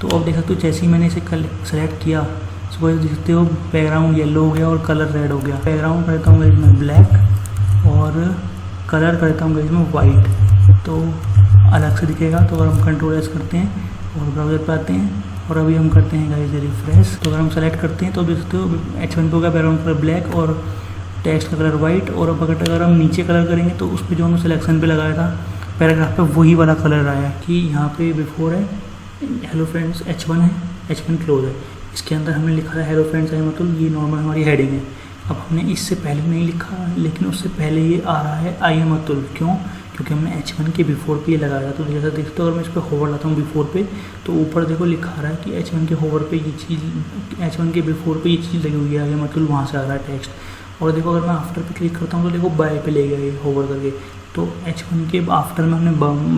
तो अब देख सकते हो जैसे ही मैंने इसे सेलेक्ट किया तो देख सकते हो बैकग्राउंड येलो हो गया और कलर रेड हो गया। बैकग्राउंड करता हूँ इसमें ब्लैक और कलर करता हूँ इसमें वाइट, तो अलग से दिखेगा। तो अगर हम कंट्रोल एस करते हैं और ब्राउज़र पर आते हैं और अभी हम करते हैं गाइस रिफ्रेश, तो अगर हम सेलेक्ट करते हैं तो देख सकते हो H1 पे होगा बैकग्राउंड कलर ब्लैक और टेक्स्ट का कलर वाइट। और अब अगर हम नीचे कलर करेंगे तो उस पर जो हमने सिलेक्शन पे लगाया था पैराग्राफ पे वही वाला कलर आया कि यहाँ पे बिफोर है हेलो फ्रेंड्स H1 है, H1 क्लोज है। इसके अंदर हमने लिखा था हेलो फ्रेंड्स आई मतलब ये नॉर्मल हमारी हेडिंग है। अब हमने इससे पहले नहीं लिखा, लेकिन उससे पहले ये आ रहा है आई एम अतुल। क्यों? क्योंकि हमने H1 के बिफोर पे ये लगाया। तो जैसा देखते हो अगर मैं इस पर होवर लाता हूँ बिफोर पे, तो ऊपर देखो लिखा आ रहा है कि H1 के होवर पे ये चीज़, H1 के बिफोर पे ये चीज़ लगी हुई है, आई एम अतुल, वहाँ से आ रहा है टेक्स्ट। और देखो अगर मैं आफ्टर पे क्लिक करता हूँ तो देखो बाय पे ले गया ये होवर करके। तो H1 के आफ्टर में हमने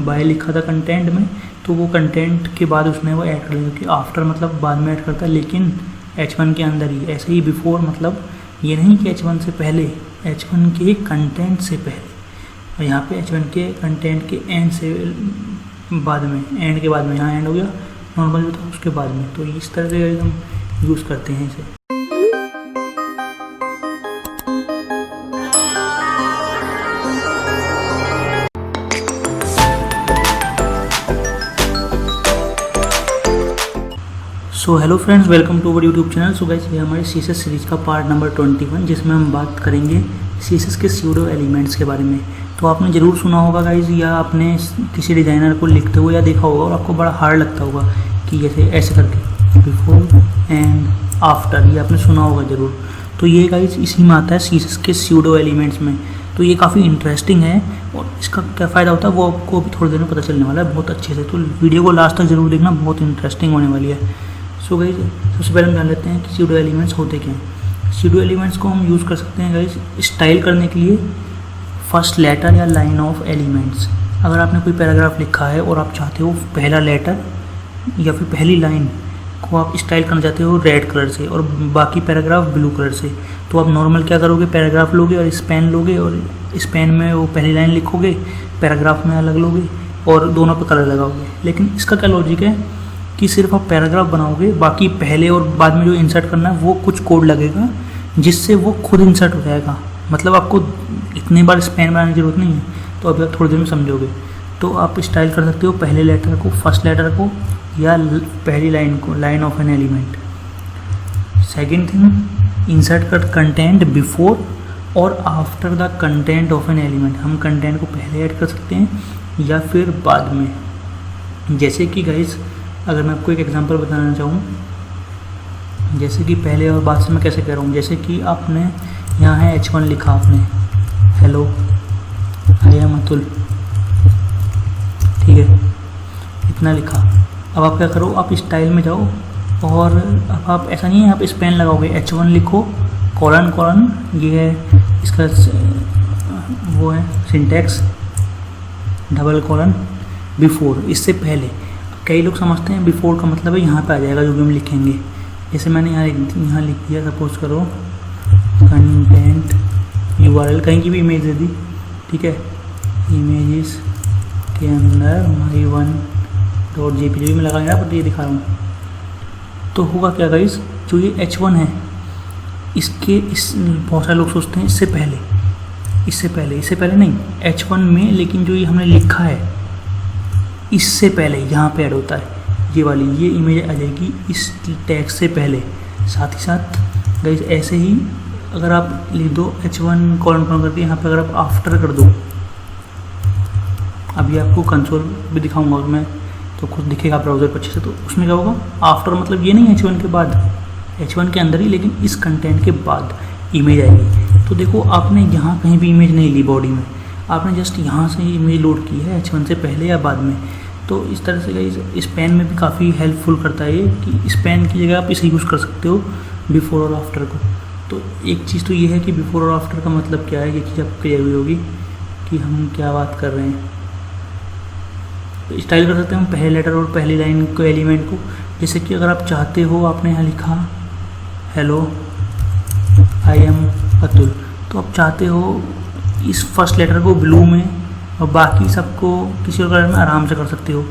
बाय लिखा था कंटेंट में, तो वो कंटेंट के बाद उसने वो ऐड कर लिया, क्योंकि आफ्टर मतलब बाद में ऐड करता है लेकिन H1 के अंदर ही। ऐसे ही बिफोर मतलब ये नहीं कि H1 से पहले, H1 के कंटेंट से पहले। और यहाँ पे H1 के कंटेंट के एंड से बाद में, एंड के बाद में, यहाँ एंड हो गया नॉर्मल जो था उसके बाद में। तो इस तरह से हम यूज़ करते हैं इसे। So hello friends, welcome to our YouTube channel. So guys ये हमारे CSS सीरीज़ का पार्ट नंबर 21, जिसमें हम बात करेंगे CSS के स्यूडो एलिमेंट्स के बारे में। तो आपने ज़रूर सुना होगा गाइस, या आपने किसी डिज़ाइनर को लिखते हुए या देखा होगा और आपको बड़ा हार्ड लगता होगा कि जैसे ऐसे करके बिफोर एंड आफ्टर, ये आपने सुना होगा ज़रूर। तो ये गाइस इसी में आता है CSS के स्यूडो एलिमेंट्स में। तो ये काफ़ी इंटरेस्टिंग है और इसका क्या फ़ायदा होता है वो आपको भी थोड़ी देर में पता चलने वाला है बहुत अच्छे से। तो वीडियो को लास्ट तक ज़रूर देखना, बहुत इंटरेस्टिंग होने वाली है। सो गाइस सबसे पहले हम जान लेते हैं कि स्यूडो एलिमेंट्स होते क्या हैं। स्यूडो एलिमेंट्स को हम यूज़ कर सकते हैं गाइस स्टाइल करने के लिए फर्स्ट लेटर या लाइन ऑफ एलिमेंट्स। अगर आपने कोई पैराग्राफ लिखा है और आप चाहते हो पहला लेटर या फिर पहली लाइन को आप स्टाइल करना चाहते हो रेड कलर से और बाकी पैराग्राफ ब्लू कलर से, तो आप नॉर्मल क्या करोगे, पैराग्राफ लोगे और स्पेन लोगे और स्पेन में वो पहली लाइन लिखोगे, पैराग्राफ में अलग लोगे और दोनों पे कलर लगाओगे। लेकिन इसका क्या लॉजिक है कि सिर्फ आप पैराग्राफ बनाओगे, बाकी पहले और बाद में जो इंसर्ट करना है वो कुछ कोड लगेगा जिससे वो खुद इंसर्ट हो जाएगा। मतलब आपको इतने बार स्पेन बनाने की जरूरत नहीं है। तो अभी आप थोड़ी देर में समझोगे। तो आप स्टाइल कर सकते हो पहले लेटर को, फर्स्ट लेटर को, या पहली लाइन को, line of an element. Second thing, insert कर कंटेंट बिफोर और after the content of an element. हम कंटेंट को पहले ऐड कर सकते हैं या फिर बाद में। जैसे कि गाइस अगर मैं आपको एक एग्जांपल बताना चाहूँ, जैसे कि पहले और बाद से मैं कैसे कह रहा हूँ, जैसे कि आपने यहाँ है H1 लिखा, आपने हेलो आई एम अतुल, ठीक है, इतना लिखा। अब आप क्या करो, आप स्टाइल में जाओ और अब आप ऐसा नहीं है आप स्पेन लगाओगे, H1 लिखो कॉलन कॉलन, ये है इसका वो है सिंटैक्स, डबल कॉलन बिफोर, इससे पहले। कई लोग समझते हैं बिफोर का मतलब है यहाँ पे आ जाएगा जो भी हम लिखेंगे। जैसे मैंने यहाँ लिख दिया, सपोज करो कंटेंट URL, कहीं की भी इमेज दे दी, ठीक है, इमेजेस के अंदर my1.jpg में लगाएंगे, पर ये दिखा रहा हूँ। तो होगा क्या गाइस, जो ये H1 है इस बहुत सारे लोग सोचते हैं इससे पहले नहीं, H1 में, लेकिन जो ये हमने लिखा है इससे पहले यहाँ पे ऐड होता है। ये वाली ये इमेज आ जाएगी इस टैग से पहले। साथ ही साथ गाइस ऐसे ही अगर आप लिख दो H1 कॉलन करके, यहाँ पे अगर आप आफ्टर कर दो, अभी आपको कंसोल भी दिखाऊंगा मैं, तो खुद दिखेगा ब्राउज़र पर अच्छे से। तो उसमें क्या होगा, आफ्टर मतलब ये नहीं H1 के बाद, H1 के अंदर ही, लेकिन इस कंटेंट के बाद इमेज आएगी। तो देखो आपने यहाँ कहीं भी इमेज नहीं ली बॉडी में, आपने जस्ट यहाँ से इमेज लोड की है H1 से पहले या बाद में। तो इस तरह से गाइस स्पेन में भी काफ़ी हेल्पफुल करता है ये, कि स्पेन की जगह आप इसे यूज़ कर सकते हो बिफोर और आफ्टर को। तो एक चीज़ तो ये है कि बिफोर और आफ्टर का मतलब क्या है, ये चीज़ आपको क्लियर हुई होगी कि हम क्या बात कर रहे हैं। तो स्टाइल कर सकते हैं हम पहले लेटर और पहली लाइन को, एलिमेंट को। जैसे कि अगर आप चाहते हो, आपने यहाँ लिखा हेलो आई एम अतुल, तो आप चाहते हो इस फर्स्ट लेटर को ब्लू में और बाकी सबको किसी और कलर में आराम से कर सकते हो।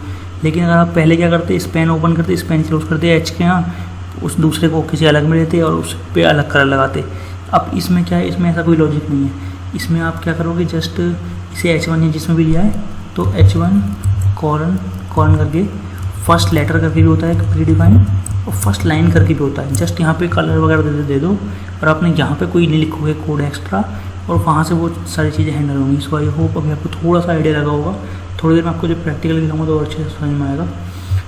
लेकिन अगर आप पहले क्या करते, स्पेन ओपन करते, स्पेन क्लोज करते एच के यहाँ, उस दूसरे को किसी अलग में लेते और उस पर अलग कलर लगाते। अब इसमें क्या है, इसमें ऐसा कोई लॉजिक नहीं है। इसमें आप क्या करोगे, जस्ट इसे H1 या जिसमें भी लिया है तो H1 कॉलन करके फर्स्ट लेटर करके भी होता है प्री डिफाइन, और फर्स्ट लाइन करके भी होता है। जस्ट यहाँ पे कलर वगैरह दे दो और आपने यहाँ पे कोई नहीं लिखोगे कोड एक्स्ट्रा, और वहाँ से वो सारी चीज़ें हैंडल होंगी। सो आई होप अभी आपको थोड़ा सा आइडिया लगा होगा। थोड़ी देर में आपको जब प्रैक्टिकल दिखाऊंगा तो और अच्छे से समझ में आएगा।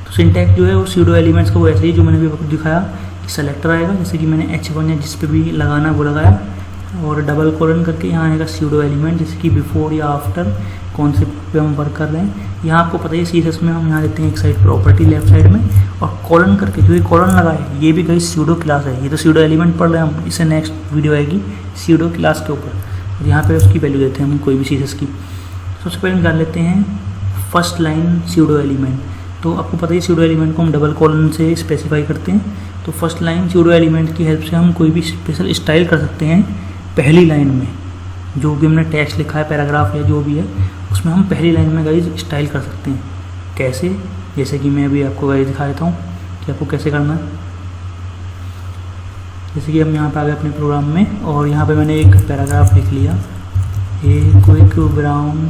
तो सिंटैक्स जो है वो स्यूडो एलिमेंट्स का वो ऐसे ही जो मैंने अभी आपको दिखाया कि सेलेक्टर आएगा, जैसे कि मैंने H1 या जिस पे भी लगाना है वो लगाया, और डबल कोलन करके यहाँ आएगा स्यूडो एलिमेंट, जैसे कि बिफोर या आफ्टर कौन से पे हम वर्क कर रहे हैं। यहाँ आपको पता है CSS में हम यहाँ देते हैं एक साइड प्रॉपर्टी लेफ्ट साइड में, और कॉलन करके जो ये कॉलन लगा है ये भी कहीं स्यूडो क्लास है। ये तो स्यूडो एलिमेंट पढ़ रहे हैं हम, इससे नेक्स्ट वीडियो आएगी स्यूडो क्लास के ऊपर, और यहाँ पे उसकी वैल्यू देते हैं हम कोई भी CSS की। सबसे पहले निकाल लेते हैं फर्स्ट लाइन स्यूडो एलिमेंट। तो आपको पता है स्यूडो एलिमेंट को हम डबल कॉलन से स्पेसिफाई करते हैं। तो फर्स्ट लाइन स्यूडो एलिमेंट की हेल्प से हम कोई भी स्पेशल स्टाइल कर सकते हैं पहली लाइन में। जो भी हमने टेक्स्ट लिखा है, पैराग्राफ या जो भी है, उसमें हम पहली लाइन में गाइज स्टाइल कर सकते हैं। कैसे, जैसे कि मैं अभी आपको गाइज दिखा देता हूँ कि आपको कैसे करना है। जैसे कि हम यहाँ पे आ गए अपने प्रोग्राम में, और यहाँ पे मैंने एक पैराग्राफ लिख लिया, a quick brown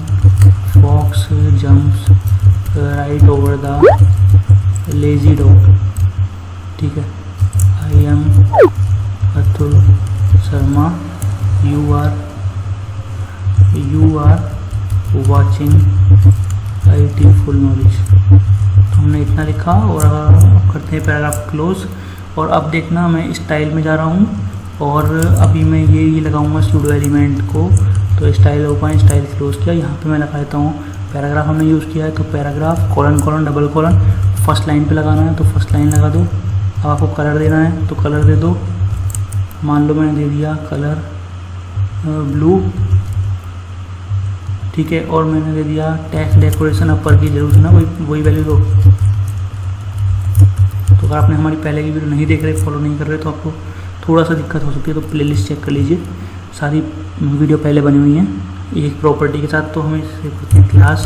fox jumps right over the lazy dog. ठीक है, I am Atul Sharma, you are watching IT full knowledge. तो हमने इतना लिखा, और अब करते हैं पैराग्राफ क्लोज। और अब देखना मैं स्टाइल में जा रहा हूँ, और अभी मैं ये लगाऊंगा स्यूडो एलिमेंट को। तो स्टाइल ओपन, स्टाइल क्लोज किया, यहाँ पे मैं लगा देता हूँ पैराग्राफ हमने यूज़ किया है, तो paragraph colon double colon first line पे लगाना है तो फर्स्ट लाइन लगा दो। अब आपको कलर देना है तो कलर दे दो। मान लो मैंने दे दिया कलर ब्लू, ठीक है, और मैंने दे दिया टेक्स्ट डेकोरेशन अपर की जरूरत है ना, वही वैल्यू दो। तो अगर आपने हमारी पहले की वीडियो नहीं देख रहे, फॉलो नहीं कर रहे, तो आपको थोड़ा सा दिक्कत हो सकती है, तो प्लेलिस्ट चेक कर लीजिए, सारी वीडियो पहले बनी हुई हैं एक प्रॉपर्टी के साथ। तो हमें इसे करते हैं क्लास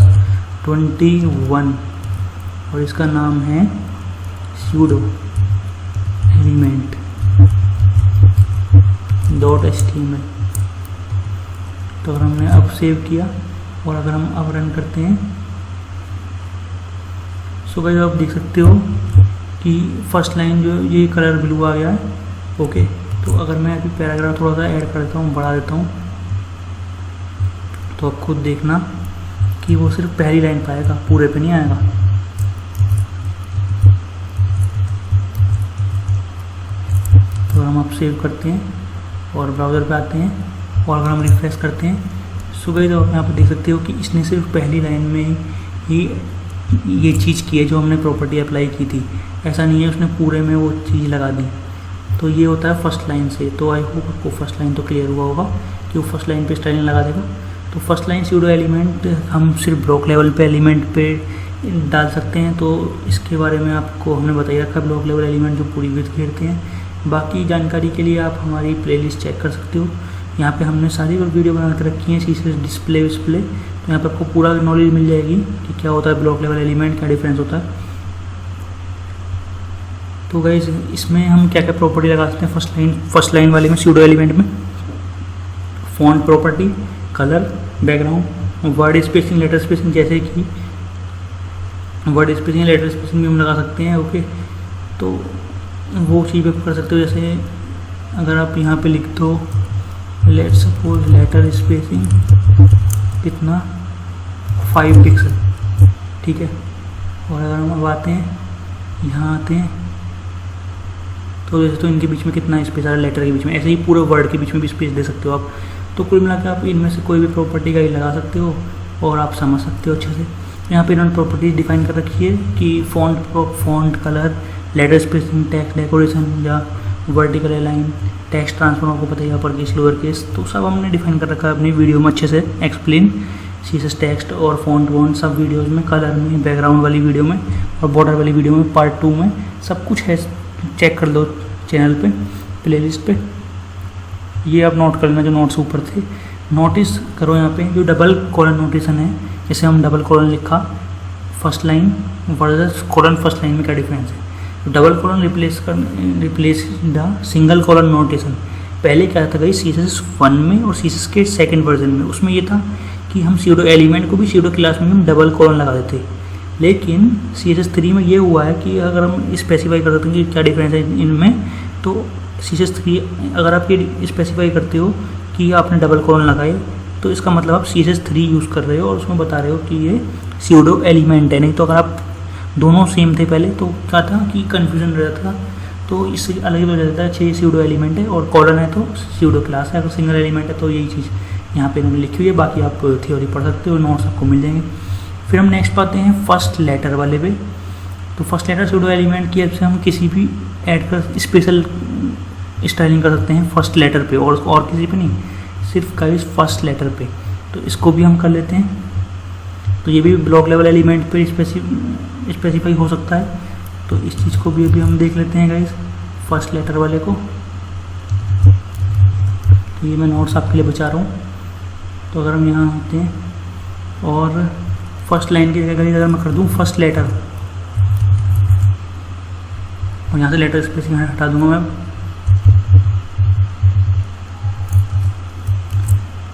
21, और इसका नाम है स्यूडो एलिमेंट .html। तो अगर हमने अब सेव किया और अगर हम अब रन करते हैं, सो गाइस आप देख सकते हो कि फर्स्ट लाइन जो ये कलर ब्लू आ गया है। ओके, तो अगर मैं अभी पैराग्राफ थोड़ा सा ऐड कर देता हूँ, बढ़ा देता हूँ, तो आप खुद देखना कि वो सिर्फ पहली लाइन पाएगा, पूरे पे नहीं आएगा। तो हम अब सेव करते हैं और ब्राउज़र पे आते हैं, और अगर हम रिफ्रेश करते हैं, सो गाइस आप यहाँ पर देख सकते हो कि इसने सिर्फ पहली लाइन में ही ये चीज़ की है जो हमने प्रॉपर्टी अप्लाई की थी। ऐसा नहीं है उसने पूरे में वो चीज़ लगा दी। तो ये होता है फर्स्ट लाइन से। तो आई होप आपको फर्स्ट लाइन तो क्लियर हुआ होगा कि वो फर्स्ट लाइन पे स्टाइलिंग लगा देगा। तो फर्स्ट लाइन स्यूडो एलिमेंट हम सिर्फ ब्लॉक लेवल पे एलिमेंट पे डाल सकते हैं। तो इसके बारे में आपको हमने बताया रखा, ब्लॉक लेवल एलिमेंट जो पूरी विड्थ घेरते हैं। बाकी जानकारी के लिए आप हमारी प्लेलिस्ट चेक कर सकते हो। यहाँ पे हमने सारी वीडियो बना कर रखी हैं CSS डिस्प्ले। तो यहाँ पे आपको पूरा नॉलेज मिल जाएगी कि क्या होता है ब्लॉक लेवल एलिमेंट, क्या डिफरेंस होता है। तो गाइस इसमें हम क्या क्या प्रॉपर्टी लगा सकते हैं फर्स्ट लाइन वाले में स्यूडो एलिमेंट में, font property, colour, background, word spacing, letter spacing, जैसे कि वर्ड स्पेसिंग, लेटर स्पेसिंग भी हम लगा सकते हैं। ओके, तो वो चीज़ आप कर सकते हो। जैसे अगर आप यहाँ पे लिख दो लेट्स सपोज लेटर स्पेसिंग कितना 5 पिक्सल, ठीक है। और अगर हम अब आते हैं यहाँ आते हैं तो जैसे तो इनके बीच में कितना स्पेस आ रहा है, लेटर के बीच में, ऐसे ही पूरे वर्ड के बीच में भी स्पेस दे सकते हो आप। तो कुल मिलाकर आप इनमें से कोई भी प्रॉपर्टी का ही लगा सकते हो और आप समझ सकते हो अच्छे से। यहाँ पे इन्होंने प्रॉपर्टीज डिफाइन कर रखी है कि font colour, letter spacing, text decoration या वर्टिकल अलाइन, टेक्स्ट ट्रांसफॉर्म, आपको पता है अपर केस लोअर केस, तो सब हमने डिफाइन कर रखा है अपनी वीडियो में अच्छे से एक्सप्लेन। CSS टेक्स्ट और फॉन्ट सब वीडियोज़ में, कलर में, बैकग्राउंड वाली वीडियो में और बॉर्डर वाली वीडियो में, पार्ट 2 में सब कुछ है। चेक कर लो चैनल पे, प्लेलिस्ट पे। ये आप नोट कर लेना जो नोट्स ऊपर थे, नोटिस करो यहाँ पे जो डबल कॉलन नोटेशन है। जैसे हम डबल कॉलन लिखा first line versus colon first line में क्या डिफरेंस है। Double colon replace the single colon notation. पहले क्या था भाई CSS 1 में और CSS के सेकंड वर्जन में, उसमें ये था कि हम सीडो एलिमेंट को भी सीडो क्लास में हम डबल कोलन लगा देते। लेकिन CSS 3 में ये हुआ है कि अगर हम स्पेसिफाई कर देते हैं कि क्या डिफरेंस है इनमें, तो CSS 3 अगर आप ये स्पेसिफाई करते हो कि आपने डबल कोलन लगाए तो इसका मतलब आप CSS 3 यूज़ कर रहे हो और उसमें बता रहे हो कि ये सीडो एलिमेंट है। नहीं तो अगर आप दोनों सेम थे पहले तो क्या था कि कन्फ्यूजन रहता था, तो इससे अलग हो जाता है। अच्छे सीडो एलिमेंट है और कॉलन है तो सीडो क्लास है, अगर सिंगल एलिमेंट है तो यही चीज़ यहाँ पे मैंने लिखी हुई है। बाकी आप थ्योरी पढ़ सकते हो, नोट्स आपको मिल जाएंगे। फिर हम नेक्स्ट पाते हैं फर्स्ट लेटर वाले पे। तो फर्स्ट लेटर सीडो एलिमेंट की हेल्प से हम किसी भी ऐड कर स्पेशल स्टाइलिंग कर सकते हैं फर्स्ट लेटर पे, और किसी पे नहीं, सिर्फ गाइस फर्स्ट लेटर पे। तो इसको भी हम कर लेते हैं। तो ये भी ब्लॉक लेवल एलिमेंट पे स्पेसिफाई हो सकता है, तो इस चीज़ को भी अभी हम देख लेते हैं गाइस फर्स्ट लेटर वाले को। तो ये मैं नोट्स आपके लिए बचा रहा हूँ। तो अगर हम यहाँ आते हैं और फर्स्ट लाइन की जगह अगर मैं कर दूँ फर्स्ट लेटर, और यहाँ से लेटर स्पेस यहाँ हटा दूँगा मैं।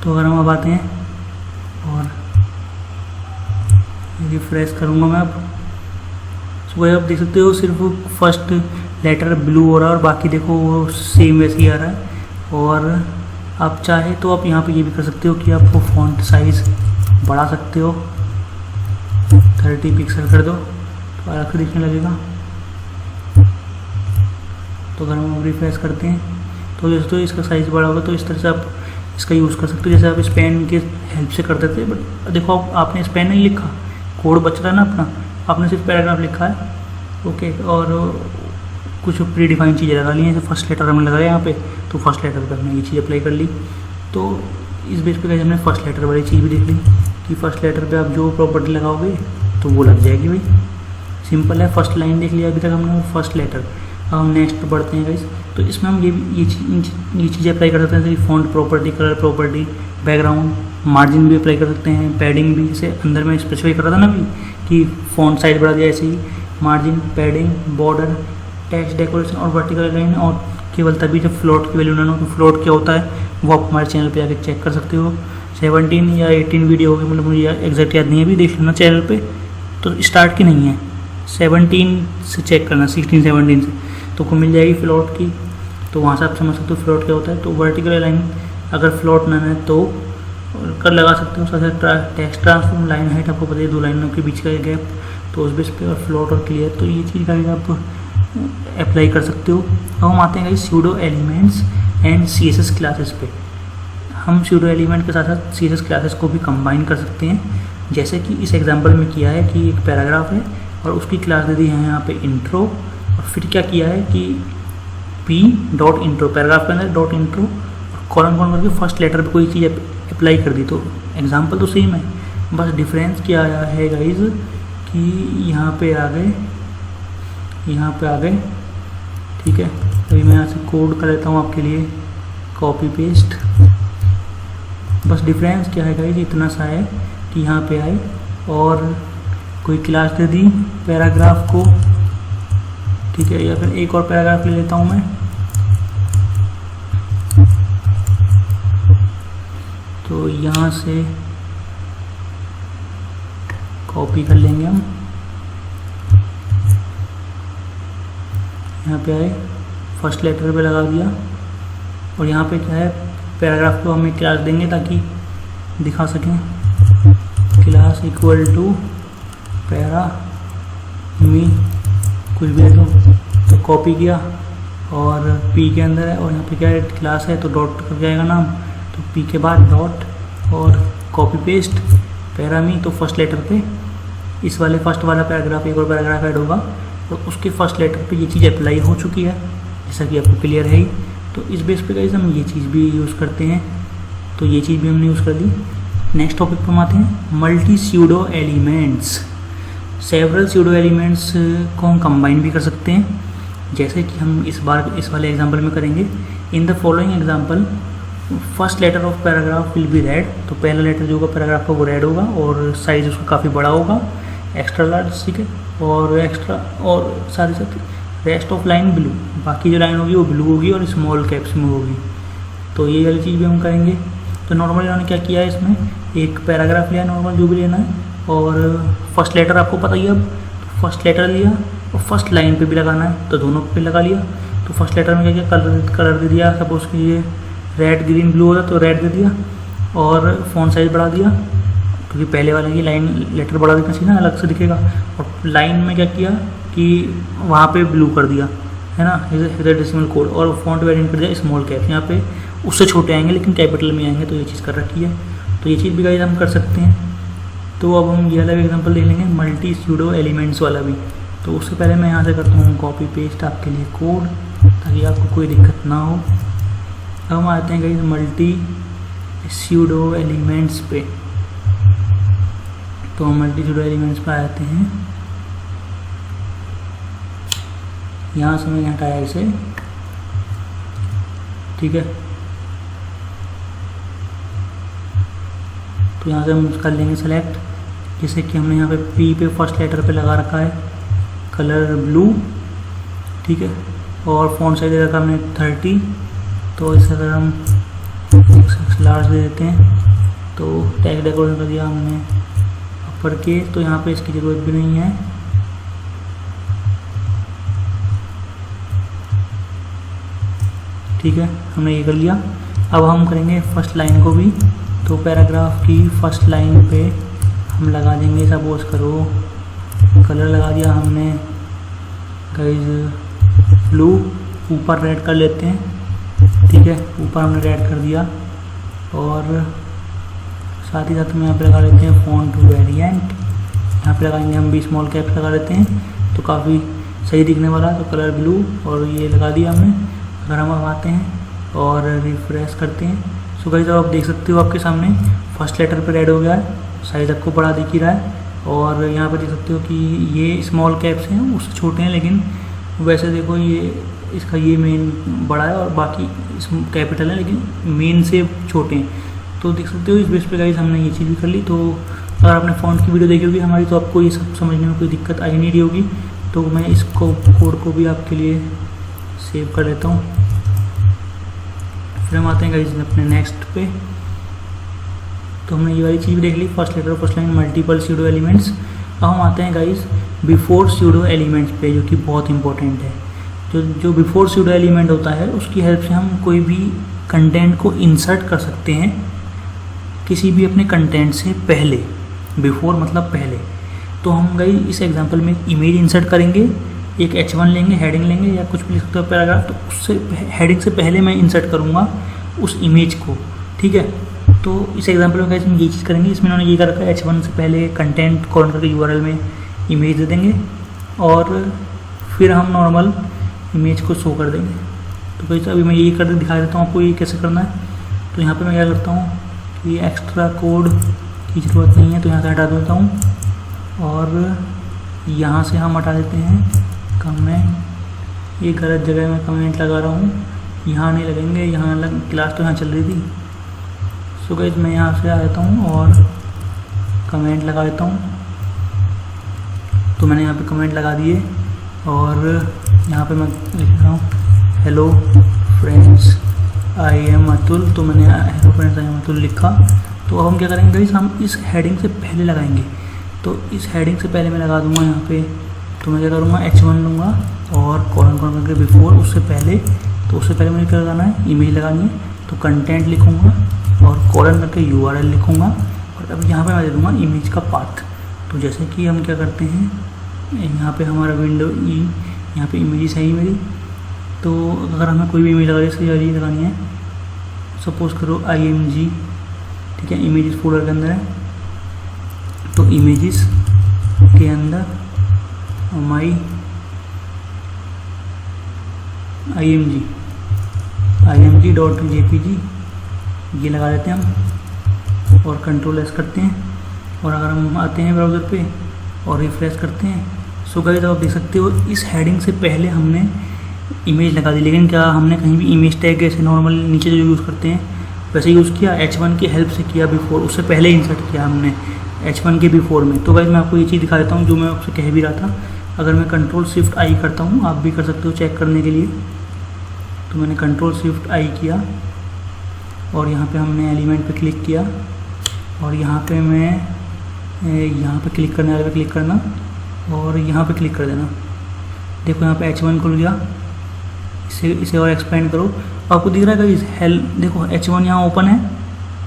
तो अगर हम अब आते हैं और रिफ्रेश करूँगा मैं अब, तो आप देख सकते हो सिर्फ फर्स्ट लेटर ब्लू हो रहा है और बाकी देखो वो सेम वैसे ही आ रहा है। और आप चाहे तो आप यहाँ पे ये भी कर सकते हो कि आप वो फॉन्ट साइज़ बढ़ा सकते हो, 30 पिक्सल कर दो तो अलग से दिखने लगेगा। तो अगर हम रिफ्रेश करते हैं तो जैसे तो इसका साइज़ बड़ा होगा, तो इस तरह से आप इसका यूज़ कर सकते हो जैसे आप स्पेन के हेल्प से कर देते हैं। बट देखो आपने स्पेन नहीं लिखा, कोड बच रहा है ना अपना, आपने सिर्फ पैराग्राफ लिखा है, ओके, और कुछ प्री डिफाइन चीज़ें लगा ली हैं। जैसे फर्स्ट लेटर हमने लगाया यहाँ पे, तो फर्स्ट लेटर पे हमने ये चीज़ अप्लाई कर ली। तो इस बेस पे हमने फर्स्ट लेटर वाली चीज़ भी देख ली कि फर्स्ट लेटर पे आप जो प्रॉपर्टी लगाओगे तो वो लग जाएगी भाई, सिंपल है। फर्स्ट लाइन देख लिया अभी तक हमने, फर्स्ट लेटर। अब हम नेक्स्ट पे बढ़ते हैं गाइस। तो इसमें हम ये चीज़ें अप्लाई कर सकते हैं, जैसे font property, colour property, background, margin भी अप्लाई कर सकते हैं, पैडिंग भी। जैसे अंदर में स्पेसिफाई कर रहा था ना अभी कि फॉन्ट साइज बढ़ा दिया, ऐसे ही margin, padding, border, text decoration और वर्टिकल लाइन। और केवल तभी जब फ्लोट की वैल्यू ना हो, तो फ्लोट क्या होता है वो आप हमारे चैनल पे आके चेक कर सकते हो। 17 या 18 वीडियो होगी, मतलब मुझे एग्जैक्ट याद नहीं है, अभी देख लेना चैनल पे। तो स्टार्ट की नहीं है, 17 से चेक करना, 16-17 से, तो को मिल जाएगी फ्लोट की। तो वहाँ से आप समझ सकते हो फ्लोट क्या होता है। तो वर्टिकल लाइन अगर फ्लोट ना है तो कर लगा सकते हो। साथ टेक्स्ट ट्रांसफॉर्म, लाइन हाइट आपको पता है 2 लाइनों के बीच का गैप, तो उस बेस पे, और फ्लोट और क्लियर, तो ये चीज़ का आप अप्लाई कर सकते हो। अब हम आते हैं pseudo elements and CSS classes पे। हम सूडो एलिमेंट के साथ साथ CSS क्लासेस को भी कंबाइन कर सकते हैं, जैसे कि इस एग्जांपल में किया है कि एक पैराग्राफ है और उसकी क्लास दे दी है यहाँ पे इंट्रो, और फिर क्या किया है कि p.intro, पैराग्राफ के अंदर डॉट इंट्रो, और कॉलम करके फर्स्ट लेटर पे कोई चीज़ अप्लाई कर दी। तो एग्जांपल तो सेम है, बस डिफरेंस क्या आया है गाइज कि यहाँ पे आ गए, ठीक है। अभी मैं यहाँ से कोड कर लेता हूँ आपके लिए, कॉपी पेस्ट। बस डिफरेंस क्या है गाइज, इतना सा है कि यहाँ पे आए और कोई क्लास दे दी पैराग्राफ को, ठीक है। या फिर एक और पैराग्राफ ले लेता हूँ मैं, तो यहाँ से कॉपी कर लेंगे हम, यहाँ पे आए फर्स्ट लेटर पे लगा दिया, और यहाँ पे क्या है पैराग्राफ को हमें क्लास देंगे ताकि दिखा सकें, क्लास इक्वल टू पैरा मी कुछ भी दो। तो कॉपी किया और पी के अंदर है, और यहाँ पे क्या है क्लास है तो डॉट कर जाएगा नाम, तो पी के बाद डॉट और कॉपी पेस्ट पैरामी। तो फर्स्ट लेटर पे इस वाले फर्स्ट वाला पैराग्राफ, एक और पैराग्राफ ऐड होगा, तो उसके फर्स्ट लेटर पे ये चीज़ अप्लाई हो चुकी है, जैसा कि आपको क्लियर है ही। तो इस बेस पे गाइस हम ये चीज़ भी यूज़ करते हैं, तो ये चीज़ भी हमने यूज़ कर दी। नेक्स्ट टॉपिक पर हम आते हैं, multi pseudo elements. Several pseudo elements को हम कंबाइन भी कर सकते हैं, जैसे कि हम इस बार इस वाले एग्जांपल में करेंगे। In the following example first letter of paragraph will be red. तो पहला लेटर जो होगा पैराग्राफ का वो रेड होगा और साइज़ उसका काफ़ी बड़ा होगा, एक्स्ट्रा लार्ज, ठीक है। और एक्स्ट्रा और साथ ही साथ रेस्ट ऑफ लाइन ब्लू, बाकी जो लाइन होगी वो ब्लू होगी और स्मॉल कैप्स में होगी। तो ये वाली चीज़ भी हम करेंगे। तो नॉर्मली इन्होंने क्या किया है, इसमें एक पैराग्राफ लिया नॉर्मल जो भी लेना है, और फर्स्ट लेटर आपको पता ही है। अब तो फर्स्ट लेटर लिया और फर्स्ट लाइन पे भी लगाना है, तो दोनों पे लगा लिया। तो फर्स्ट लेटर में क्या किया, कलर दे दिया। सपोज कि ये रेड ग्रीन ब्लू होता तो रेड दे दिया, और फ़ॉन्ट साइज़ बढ़ा दिया क्योंकि पहले वाले की लाइन लेटर बढ़ा देना चाहिए ना, अलग से दिखेगा। और लाइन में क्या किया कि वहाँ पे ब्लू कर दिया, है ना, इधर डेसिमल कोड, और फॉन्ट वेरिएंट कर दिया स्मॉल कैप। यहाँ पे उससे छोटे आएंगे लेकिन कैपिटल में आएंगे, तो ये चीज़ कर रखी है। तो ये चीज़ भी गाइस हम कर सकते हैं। तो अब हम ये वाला भी एग्जांपल देख लेंगे, मल्टी स्यूडो एलिमेंट्स वाला भी। तो उससे पहले मैं यहाँ से करता हूँ कॉपी पेस्ट आपके लिए कोड, ताकि आपको कोई दिक्कत ना हो। अब हम आते हैं गाइस मल्टी स्यूडो एलिमेंट्स पे। तो हम मल्टी स्यूडो एलिमेंट्स पे आते हैं। यहाँ से मैंने हटाया इसे, ठीक है। तो यहाँ से हम कर लेंगे सेलेक्ट, जैसे कि हमने यहाँ पे पी पे फर्स्ट लेटर पे लगा रखा है कलर ब्लू, ठीक है। और फॉन्ट साइज रखा हमने 30। तो इसे अगर हम लार्ज दे देते हैं, तो टैग डेकोरेशन कर दिया हमने अपर के, तो यहाँ पे इसकी ज़रूरत भी नहीं है। ठीक है, हमने ये कर लिया। अब हम करेंगे फर्स्ट लाइन को भी। तो पैराग्राफ की फर्स्ट लाइन पे हम लगा देंगे, सपोज करो कलर लगा दिया हमने गाइस ब्लू, ऊपर रेड कर लेते हैं, ठीक है। ऊपर हमने रेड कर दिया, और साथ ही साथ में यहाँ पे लगा लेते हैं फॉन्ट वेरिएंट। यहाँ पे लगाएंगे हम भी स्मॉल कैप्स लगा लेते हैं, तो काफ़ी सही दिखने वाला है। तो कलर ब्लू और ये लगा दिया हमने। अगर हम अब आते हैं और रिफ्रेश करते हैं, सो गाइस आप देख सकते हो आपके सामने फर्स्ट लेटर पे रेड हो गया है, साइज आपको बड़ा दिख ही रहा है। और यहाँ पे देख सकते हो कि ये स्मॉल कैप्स हैं, उससे छोटे हैं, लेकिन वैसे देखो ये इसका ये मेन बड़ा है और बाकी कैपिटल है, लेकिन मेन से छोटे हैं। तो देख सकते हो इस बेस पे गाइस हमने ये चीज़ भी कर ली। तो अगर आपने फ़ॉन्ट की वीडियो देखी होगी हमारी, तो आपको ये सब समझने में कोई दिक्कत आई नहीं रही होगी। तो मैं इसको कोड को भी आपके लिए सेव कर लेता हूँ। फिर हम आते हैं गाइस अपने नेक्स्ट पे। तो हमने ये वाली चीज़ भी देख ली, first letter first line multiple pseudo elements. अब हम आते हैं गाइस बिफोर स्यूडो एलिमेंट्स पे, जो कि बहुत इंपॉर्टेंट है। जो बिफोर स्यूडो एलिमेंट होता है, उसकी हेल्प से हम कोई भी कंटेंट को इंसर्ट कर सकते हैं किसी भी अपने कंटेंट से पहले। बिफोर मतलब पहले। तो हम गाइस इस एग्जांपल में इमेज इंसर्ट करेंगे, एक H1 लेंगे, हेडिंग लेंगे या कुछ भी लिख सकते हो पैराग्राफ। तो उससे हेडिंग से पहले मैं इंसर्ट करूँगा उस इमेज को, ठीक है। तो इस एग्जांपल में गाइस हम ये चीज़ करेंगे। इसमें उन्होंने ये कर रखा है, H1 से पहले कंटेंट कॉलन करके URL में इमेज दे देंगे, और फिर हम नॉर्मल इमेज को शो कर देंगे। तो गाइस अभी मैं ये कर दिखा देता हूँ आपको ये कैसे करना है। तो यहाँ पे मैं क्या करता हूँ कि एक्स्ट्रा कोड की ज़रूरत नहीं है, तो यहाँ से हटा देता हूँ, और यहाँ से हम हटा देते हैं कमेंट। ये गलत जगह में कमेंट लगा रहा हूँ, यहाँ नहीं लगेंगे, यहाँ क्लास तो यहाँ चल रही थी। सो गाइस मैं यहाँ से आ जाता हूँ और कमेंट लगा देता हूँ। तो मैंने यहाँ पे कमेंट लगा दिए, और यहाँ पे मैं लिख रहा हूँ hello friends I am Atul. तो मैंने hello friends I am Atul लिखा। तो अब हम क्या करेंगे गाइस, हम इस हेडिंग से पहले लगाएंगे। तो इस हेडिंग से पहले मैं लगा दूंगा यहाँ पे। तो मैं क्या करूँगा, H1 लूँगा और कॉलन करके बिफोर, उससे पहले। तो उससे पहले मुझे क्या लगाना है, इमेज लगानी है। तो कंटेंट लिखूँगा और कॉलन करके URL लिखूँगा, और अब यहाँ पे मैं दे दूँगा इमेज का पाथ। तो जैसे कि हम क्या करते हैं, यहाँ पे हमारा विंडो यहाँ पे इमेजेस है ही मेरी। तो अगर हमें कोई भी इमेज लगा जैसे ये लगानी है, सपोज करो IMG, ठीक है, इमेजेस फोल्डर के अंदर है। तो इमेजेस के अंदर माई img.jpg ये लगा देते हैं हम, और कंट्रोल S करते हैं। और अगर हम आते हैं ब्राउज़र पे और रिफ्रेश करते हैं, सो गाइस आप देख सकते हो इस हेडिंग से पहले हमने इमेज लगा दी। लेकिन क्या हमने कहीं भी इमेज टैग ऐसे नॉर्मल नीचे जो यूज़ करते हैं वैसे यूज़ किया, H1 की हेल्प से किया बिफोर, उससे पहले इंसर्ट किया हमने H1 के बिफोर में। तो गाइस मैं आपको ये चीज़ दिखा देता हूँ जो मैं आपसे कह भी रहा था। अगर मैं कंट्रोल शिफ्ट आई करता हूँ, आप भी कर सकते हो चेक करने के लिए। तो मैंने कंट्रोल शिफ्ट आई किया और यहाँ पे हमने एलिमेंट पे क्लिक किया और यहाँ पे मैं यहाँ पे क्लिक करने वाले पे क्लिक करना और यहाँ पे क्लिक कर देना। देखो यहाँ पे H1 खुल गया। इसे और एक्सपेंड करो, आपको दिख रहा है गाइस हेल, देखो H1 यहाँ ओपन है,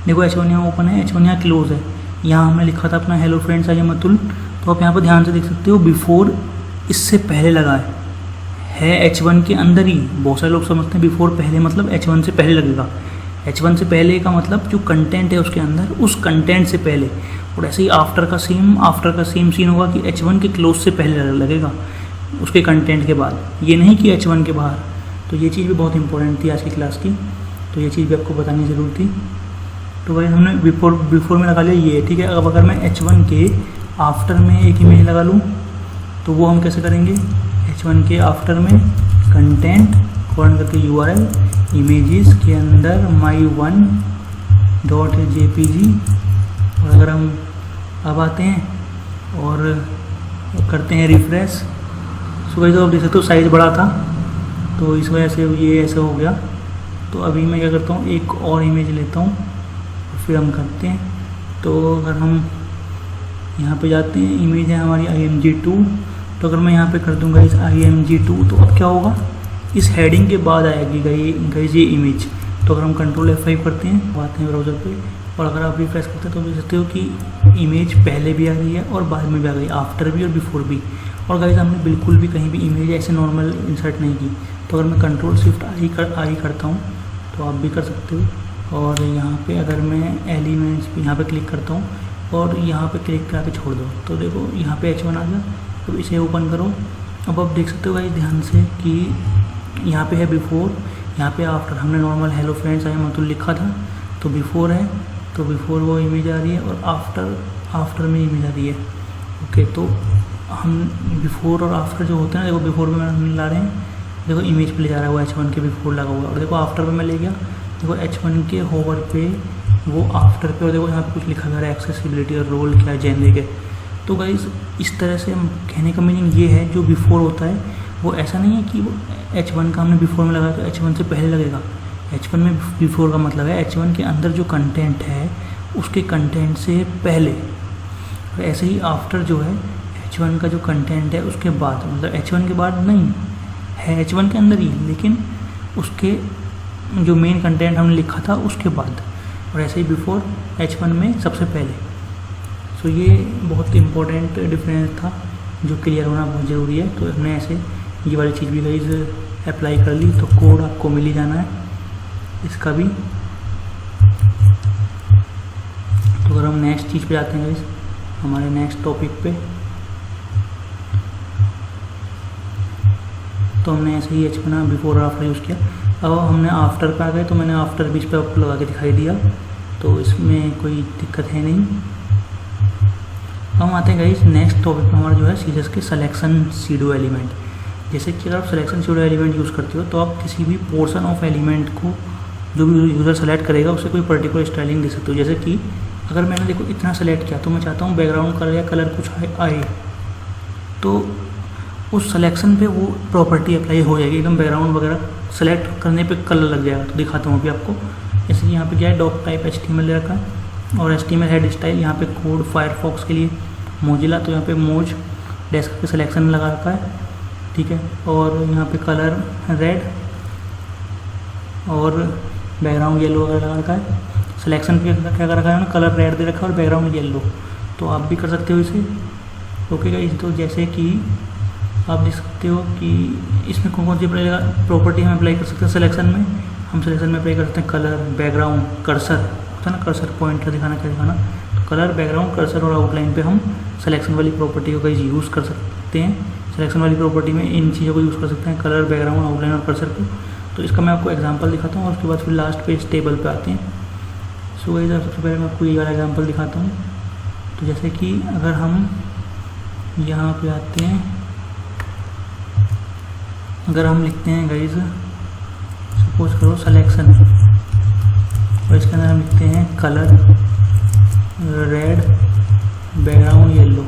देखो H1 यहाँ ओपन है, H1 यहाँ क्लोज है। यहाँ हमने लिखा था अपना hello friends I am Atul, तो आप यहाँ पर ध्यान से देख सकते हो बिफोर इससे पहले लगा है H1 के अंदर ही। बहुत सारे लोग समझते हैं बिफोर पहले मतलब H1 से पहले लगेगा। H1 से पहले का मतलब जो कंटेंट है उसके अंदर, उस कंटेंट से पहले। और ऐसे ही आफ्टर का सेम सीन होगा कि H1 के क्लोज से पहले लगेगा उसके कंटेंट के बाद, ये नहीं कि H1 के बाहर। तो ये चीज़ भी बहुत इंपॉर्टेंट थी आज की क्लास की, तो ये चीज़ भी आपको बतानी ज़रूर थी। तो भाई हमने बिफोर में लगा लिया ये, ठीक है। अब अगर मैं H1 के आफ्टर में एक इमेज लगा लूँ तो वो हम कैसे करेंगे, H1 के आफ्टर में कंटेंट कॉर्न करके URL इमेजेस के अंदर my1.jpg। और अगर हम अब आते हैं और करते हैं रिफ्रेश, सुबह तो आप देख सकते हो साइज़ बड़ा था तो इस वजह से ये ऐसा हो गया। तो अभी मैं क्या करता हूँ, एक और इमेज लेता हूँ और फिर हम करते हैं। तो अगर हम यहाँ पे जाते हैं, इमेज है हमारी img2, तो अगर मैं यहाँ पे कर दूँगा इस img2 तो अब क्या होगा, इस हेडिंग के बाद आएगी गाइस ये इमेज। तो अगर हम कंट्रोल F5 करते हैं, आते हैं ब्राउज़र पे और अगर आप रिफ्रेश करते हैं तो देख सकते हो कि इमेज पहले भी आ गई है और बाद में भी आ गई, आफ्टर भी और बिफोर भी। और गाइस हमने बिल्कुल भी कहीं भी इमेज ऐसे नॉर्मल इंसर्ट नहीं की। तो अगर मैं कंट्रोल शिफ्ट आई करता हूँ तो आप भी कर सकते हो। और यहाँ पे अगर मैं एलिमेंट्स पे यहाँ पे क्लिक करता हूँ और यहाँ पे क्लिक करके छोड़ दो तो देखो यहाँ पे H1 आ गया। तो इसे ओपन करो। अब आप देख सकते हो गाइस ध्यान से कि यहाँ पे है बिफोर, यहाँ पे आफ्टर। हमने normal hello friends I am Atul लिखा था तो बिफोर है, तो बिफोर वो इमेज आ रही है और आफ्टर में इमेज आ रही है। ओके, तो हम बिफोर और आफ्टर जो होते हैं ना, देखो बिफोर में हम ला रहे हैं, देखो इमेज पे ले जा रहा है वो H1 के बिफोर लगा हुआ है। और देखो आफ्टर पे मैं ले गया, देखो H1 के होवर पे वो आफ्टर पे, और देखो यहाँ पे कुछ लिखा गया है एक्सेसिबिलिटी और रोल क्या है जेनरिक है। तो गाइस इस तरह से हम कहने का मीनिंग ये है, जो बिफोर होता है वो ऐसा नहीं है कि वो H1 का हमने बिफोर में लगाया तो H1 से पहले लगेगा। H1 में बिफोर का मतलब है H1 के अंदर जो कंटेंट है उसके कंटेंट से पहले। और ऐसे ही आफ्टर जो है H1 का जो कंटेंट है उसके बाद, मतलब H1 के बाद नहीं है, H1 के अंदर ही, लेकिन उसके जो मेन कंटेंट हमने लिखा था उसके बाद। और ऐसे ही बिफोर H1 में सबसे पहले। सो ये बहुत इंपॉर्टेंट डिफरेंस था जो क्लियर होना बहुत ज़रूरी है। तो हमने ऐसे ये वाली चीज़ भी गाइस अप्लाई कर ली, तो कोड आपको मिल ही जाना है इसका भी। तो अगर हम नेक्स्ट चीज़ पे जाते हैं गाइस, हमारे नेक्स्ट टॉपिक पे, तो हमने ऐसे ही H1 बिफोर और आफ्टर यूज़ किया। अब हमने आफ्टर पे आ गए, तो मैंने आफ्टर बीच पे आपको लगा के दिखाई दिया, तो इसमें कोई दिक्कत है नहीं। हम आते हैं गाइस नेक्स्ट टॉपिक पे, हमारा जो है सीएसएस के सिलेक्शन सीडो एलिमेंट। जैसे कि अगर आप सिलेक्शन सीडो एलिमेंट यूज़ करते हो तो आप किसी भी पोर्शन ऑफ एलिमेंट को जो भी यूज़र सेलेक्ट करेगा उसे कोई पर्टिकुलर स्टाइलिंग दे सकते हो। जैसे कि अगर मैंने देखो इतना सेलेक्ट किया तो मैं चाहता हूँ बैकग्राउंड कलर या कलर कुछ आए, तो उस सिलेक्शन पे वो प्रॉपर्टी अप्लाई हो जाएगी, एकदम बैकग्राउंड वगैरह सेलेक्ट करने पे कलर लग जाएगा। तो दिखाता हूँ अभी आपको। जैसे कि यहाँ पे क्या है, डॉक टाइप HTML ले रखा है और HTML हेड स्टाइल, यहाँ पे कोड फायरफॉक्स के लिए मोजिला, तो यहाँ पे मोज डेस्क पे सिलेक्शन लगा रखा है, ठीक है। और यहाँ पे कलर रेड और बैकग्राउंड येलो वगैरह लगा रखा है। सिलेक्शन पे क्या कर रखा है ना, कलर रेड दे रखा है और बैकग्राउंड येलो। तो आप भी कर सकते हो इसे, ओके गाइस। तो जैसे कि आप देख सकते हो कि इसमें कौन कौन सी प्रॉपर्टी हम अप्लाई कर सकते हैं सिलेक्शन में। हम सिलेक्शन में अप्लाई कर सकते हैं कलर, बैकग्राउंड, कर्सर होता है ना, कर्सर पॉइंटर दिखाना क्या दिखाना, तो कलर, बैकग्राउंड, कर्सर और आउटलाइन पे हम सिलेक्शन वाली प्रॉपर्टी को गाइस यूज़ कर सकते हैं। सिलेक्शन वाली प्रॉपर्टी में इन चीज़ों को यूज़ कर सकते हैं, कलर, बैकग्राउंड, आउटलाइन और कर्सर को। तो इसका मैं आपको एग्जांपल दिखाता हूँ और उसके बाद फिर लास्ट पे इस टेबल पे आते हैं। सो गाइस सबसे पहले मैं आपको ये वाला एग्जांपल दिखाता हूँ। तो जैसे कि अगर हम यहाँ पे आते हैं, अगर हम लिखते हैं गाइस सपोज करो सिलेक्शन, और इसके अंदर हम लिखते हैं कलर रेड बैकग्राउंड येलो,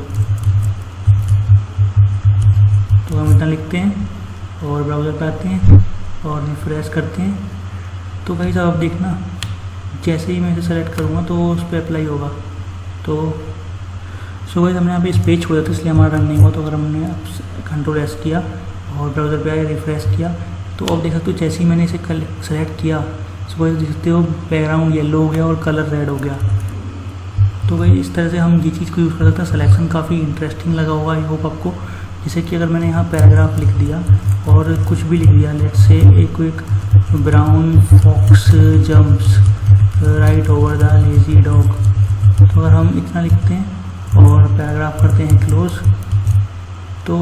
तो हम इतना लिखते हैं और ब्राउज़र पे आते हैं और रिफ्रेश करते हैं। तो भाई साहब आप देखना जैसे ही मैं इसे सेलेक्ट करूँगा तो उस पर अप्लाई होगा। तो सो गाइस हमने यहाँ पे इस पेज छोड़ दिया था इसलिए हमारा रन नहीं हुआ। तो अगर हमने Ctrl+S किया और ब्राउज़र पे आए रिफ्रेश किया तो अब देख सकते हो जैसे ही मैंने इसे सेलेक्ट किया सो गाइस देख सकते हो बैकग्राउंड येलो हो गया और कलर रेड हो गया। तो भाई इस तरह से हम ये चीज़ को यूज़ कर सकते हैं। सिलेक्शन काफ़ी इंटरेस्टिंग लगा होगा आई होप आपको। जैसे कि अगर मैंने यहाँ पैराग्राफ लिख दिया और कुछ भी लिख दिया, लेट्स से एक brown fox jumps right over the lazy dog, तो अगर हम इतना लिखते हैं और पैराग्राफ करते हैं क्लोज, तो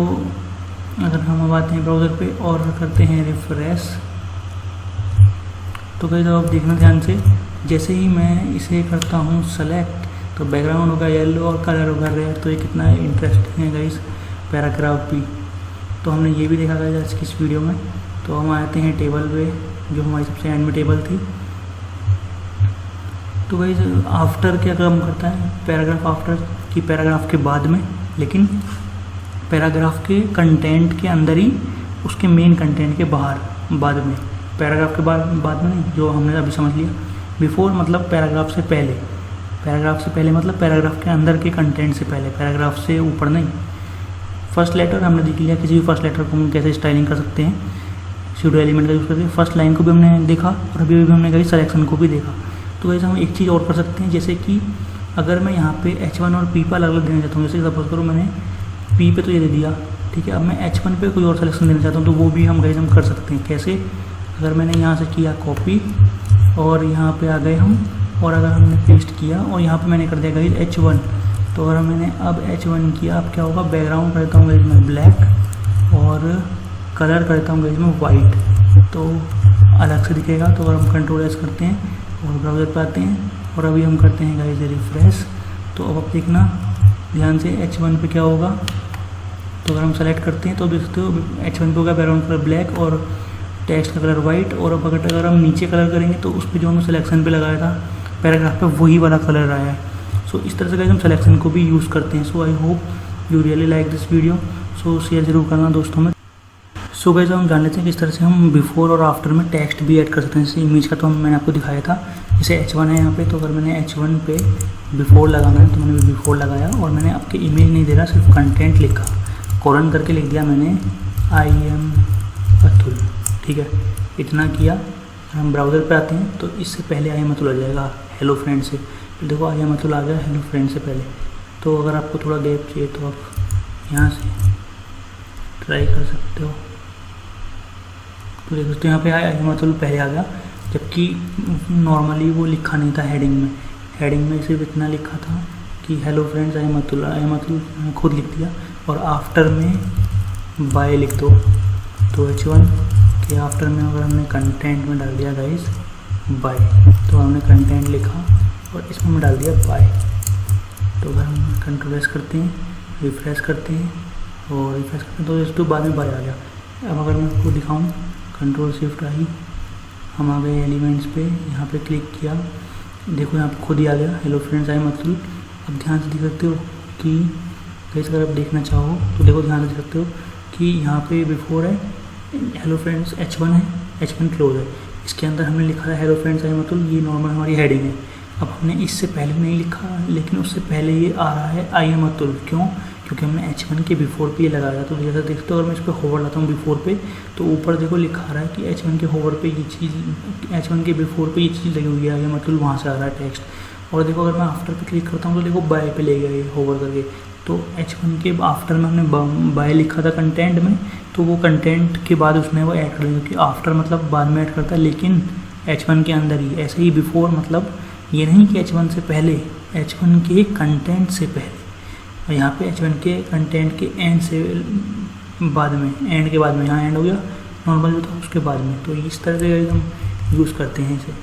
अगर हम अब आते हैं ब्राउज़र पे और करते हैं रिफ्रेश, तो कहीं तो आप देखना ध्यान से जैसे ही मैं इसे करता हूँ सेलेक्ट तो बैकग्राउंड होगा येलो और कलर होगा रेड। तो ये कितना इंटरेस्टिंग है गाइस पैराग्राफ भी। तो हमने ये भी देखा गाइस आज की इस वीडियो में। तो हम आते हैं टेबल पे जो हमारी सबसे एंड में टेबल थी। तो गाइस आफ्टर क्या काम करता है, पैराग्राफ आफ्टर की पैराग्राफ के बाद में, लेकिन पैराग्राफ के कंटेंट के अंदर ही उसके मेन कंटेंट के बाहर बाद में, पैराग्राफ के बाद में नहीं, जो हमने अभी समझ लिया। बिफोर मतलब पैराग्राफ से पहले, पैराग्राफ से पहले मतलब पैराग्राफ के अंदर के कंटेंट से पहले, पैराग्राफ से ऊपर नहीं। फर्स्ट लेटर हमने देख लिया, किसी भी फर्स्ट लेटर को हम कैसे स्टाइलिंग कर सकते हैं सूडो एलिमेंट का यूज़ करके। फर्स्ट लाइन को भी हमने देखा और अभी हमने कहीं सिलेक्शन को भी देखा। तो वैसे हम एक चीज़ और कर सकते हैं, जैसे कि अगर मैं यहाँ पे H1 और P पर अलग अलग देना चाहता हूँ, जैसे सपोज करो मैंने P पे तो ये दे दिया, ठीक है, अब मैं H1 पे कोई और सिलेक्शन देना चाहता हूँ तो वो भी हम गाइस हम कर सकते हैं। कैसे, अगर मैंने यहाँ से किया कॉपी और यहाँ पे आ गए हम, और अगर हमने पेस्ट किया और यहाँ पे मैंने कर दिया गाइस H1, तो अगर मैंने अब H1 किया, अब क्या होगा, बैकग्राउंड करता हूँ गाइस मैं ब्लैक और कलर करता हूँ गाइस मैं वाइट, तो अलग से दिखेगा। तो अगर हम Ctrl+S करते हैं और ब्राउज़र पे आते हैं और अभी हम करते हैं गाइस रिफ्रेश, तो अब आप देखना ध्यान से H1 पे क्या होगा। तो अगर हम सेलेक्ट करते हैं तो देख सकते हो H1 पे होगा बैकग्राउंड कलर ब्लैक और टेक्स्ट का कलर वाइट। और अब अगर हम नीचे कलर करेंगे तो उस पर जो हमने सिलेक्शन पे लगाया था पैराग्राफ पे वही वाला कलर आया है। सो इस तरह से गाइस हम सिलेक्शन को भी यूज़ करते हैं। So I hope you really like this video. So share जरूर करना दोस्तों में। सो गाइस हम जान लेते हैं किस तरह से हम बिफोर और आफ्टर में टेक्स्ट भी ऐड कर सकते हैं। जैसे इमेज का तो मैंने आपको दिखाया था, जैसे H1 है यहाँ पे, तो अगर मैंने H1 पे बिफोर लगाना है तो मैंने भी बिफोर लगाया और मैंने आपके इमेज नहीं दे रहा, सिर्फ कंटेंट लिखा, कोलन करके लिख दिया मैंने आई एम अतुल, ठीक है, इतना किया। हम ब्राउज़र पे आते हैं तो इससे पहले आई एम अतुल आ जाएगा हेलो फ्रेंड से। तो देखो आई एम अतुल आ गया हेलो फ्रेंड से पहले। तो अगर आपको थोड़ा गैप चाहिए तो आप यहाँ से ट्राई कर सकते हो। तो देख सकते हो यहाँ पे आई एम अतुल पहले आ गया, जबकि नॉर्मली वो लिखा नहीं था हेडिंग में। हेडिंग में सिर्फ इतना लिखा था कि hello friends I am Atul खुद लिख दिया। और आफ्टर में बाय लिख दो, तो H1 के आफ्टर में अगर हमने कंटेंट में डाल दिया गाइस बाय, तो हमने कंटेंट लिखा और इसमें हमने डाल दिया बाय। तो अगर हम Ctrl+S करते हैं, रिफ्रेश करते हैं और रिफ्रेश करते हैं तो इस तो बाद में बाय आ गया। अब अगर मैं आपको दिखाऊँ Ctrl+Shift-I, हम आ गए एलिमेंट्स पे, यहाँ पे क्लिक किया, देखो यहाँ पे खुद ही आ गया hello friends I am Atul. अब ध्यान से देख सकते हो कि गाइस अगर आप देखना चाहो तो देखो ध्यान से देख सकते हो कि यहाँ पे बिफोर है हेलो फ्रेंड्स H1 है, H1 क्लोज है, इसके अंदर हमने लिखा है hello friends I am Atul, ये नॉर्मल हमारी हेडिंग है। अब हमने इससे पहले नहीं लिखा, लेकिन उससे पहले ये आ रहा है आई एम अतुल, क्यों, क्योंकि हमने H1 के बिफोर पे ये लगाया। तो जैसा देखते हो अगर मैं इस पर होवर लाता हूँ बिफोर पे, तो ऊपर देखो लिखा आ रहा है कि H1 के होवर पे ये चीज़, H1 के बिफोर पे ये चीज़ लगी हुई है, आई एम अतुल वहाँ से आ रहा है टेक्स्ट। और देखो अगर मैं आफ्टर पे क्लिक करता हूँ तो देखो बाय पे ले गया ये होवर करके। तो H1 के आफ्टर में हमने बाय लिखा था कंटेंट में, तो वो कंटेंट के बाद उसने वो ऐड कर दिया, क्योंकि आफ्टर मतलब बाद में ऐड करता है, लेकिन H1 के अंदर ही। ऐसे ही बिफोर मतलब ये नहीं कि H1 से पहले, H1 के कंटेंट से पहले, और यहाँ पे H1 के कंटेंट के एंड से बाद में, एंड के बाद में, यहाँ एंड हो गया नॉर्मल जो था उसके बाद में। तो इस तरह से हम यूज़ करते हैं इसे।